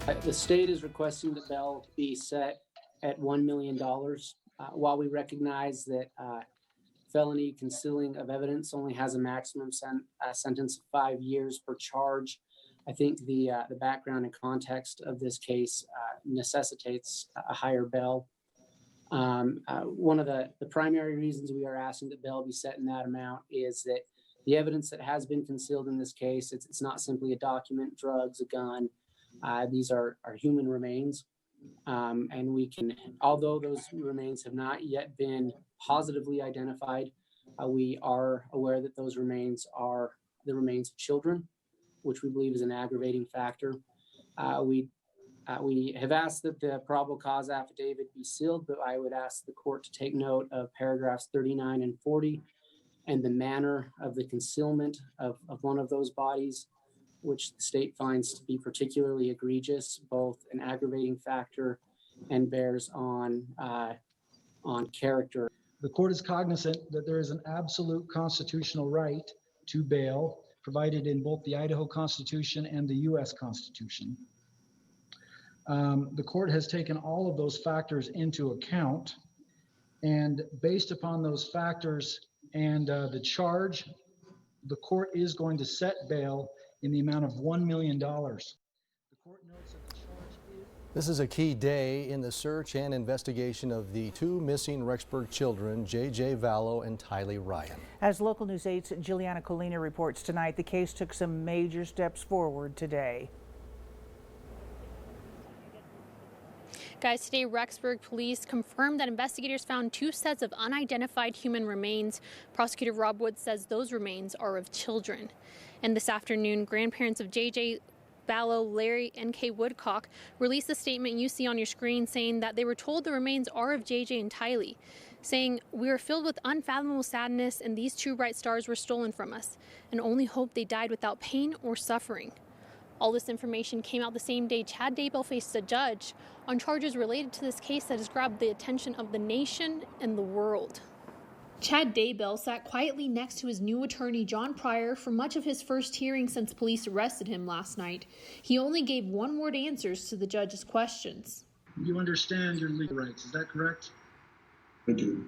The state is requesting the bail be set at $1 million. While we recognize that felony concealing of evidence only has a maximum sentence of 5 years per charge, I think the background and context of this case necessitates a higher bail. One of the primary reasons we are asking that bail be set in that amount is that the evidence that has been concealed in this case, it's not simply a document, drugs, a gun. These are human remains. And we can, although those remains have not yet been positively identified, we are aware that those remains are the remains of children, which we believe is an aggravating factor. We have asked that the probable cause affidavit be sealed, but I would ask the court to take note of paragraphs 39 and 40 and the manner of the concealment of one of those bodies, which the state finds to be particularly egregious, both an aggravating factor and bears on character. The court is cognizant that there is an absolute constitutional right to bail provided in both the Idaho Constitution and the U.S. Constitution. The court has taken all of those factors into account, and based upon those factors and the charge, the court is going to set bail in the amount of $1 million. The court notes that the charge is... This is a key day in the search and investigation of the two missing Rexburg children, J.J. Vallow and Tylee Ryan. As Local News 8's Juliana Colina reports tonight, the case took some major steps forward today. Guys, today Rexburg police confirmed that investigators found two sets of unidentified human remains. Prosecutor Rob Wood says those remains are of children. And this afternoon, grandparents of J.J. Vallow, Larry, and Kay Woodcock released a statement you see on your screen saying that they were told the remains are of J.J. and Tylee, saying, "We are filled with unfathomable sadness and these two bright stars were stolen from us and only hope they died without pain or suffering." All this information came out the same day Chad Daybell faced a judge on charges related to this case that has grabbed the attention of the nation and the world. Chad Daybell sat quietly next to his new attorney, John Pryor, for much of his first hearing since police arrested him last night. He only gave one-word answers to the judge's questions. You understand your legal rights, is that correct? I do.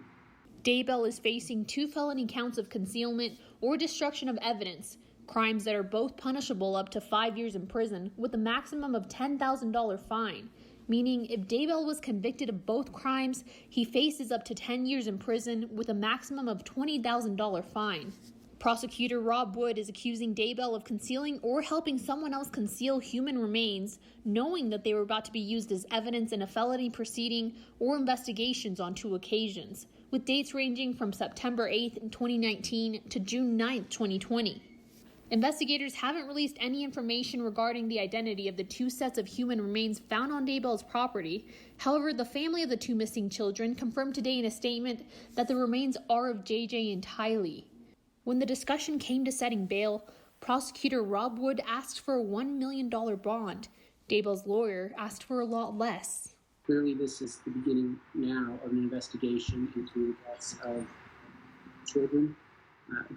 Daybell is facing 2 felony counts of concealment or destruction of evidence, crimes that are both punishable up to 5 years in prison with a maximum of $10,000 fine. Meaning if Daybell was convicted of both crimes, he faces up to 10 years in prison with a maximum of $20,000 fine. Prosecutor Rob Wood is accusing Daybell of concealing or helping someone else conceal human remains, knowing that they were about to be used as evidence in a felony proceeding or investigations on 2 occasions, with dates ranging from September 8th, 2019 to June 9th, 2020. Investigators haven't released any information regarding the identity of the 2 sets of human remains found on Daybell's property. However, the family of the 2 missing children confirmed today in a statement that the remains are of JJ and Tylee. When the discussion came to setting bail, prosecutor Rob Wood asked for a $1 million bond. Daybell's lawyer asked for a lot less. Clearly, this is the beginning now of an investigation into the deaths of children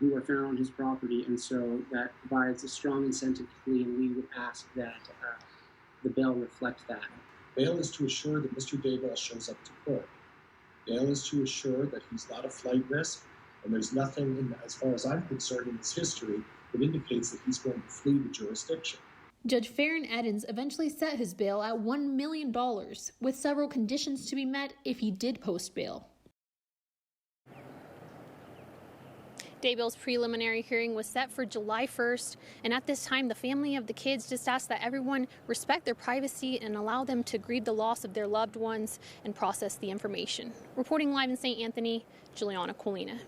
who are found on his property, and so that provides a strong incentive to flee, and we would ask that the bail reflect that. Bail is to assure that Mr. Daybell shows up to court. Bail is to assure that he's not a flight risk, and there's nothing, as far as I'm concerned, in his history that indicates that he's going to flee the jurisdiction. Judge Farron Edens eventually set his bail at $1 million, with several conditions to be met if he did post bail. Daybell's preliminary hearing was set for July 1st, and at this time, the family of the kids just asked that everyone respect their privacy and allow them to grieve the loss of their loved ones and process the information. Reporting live in St. Anthony, Juliana Colina.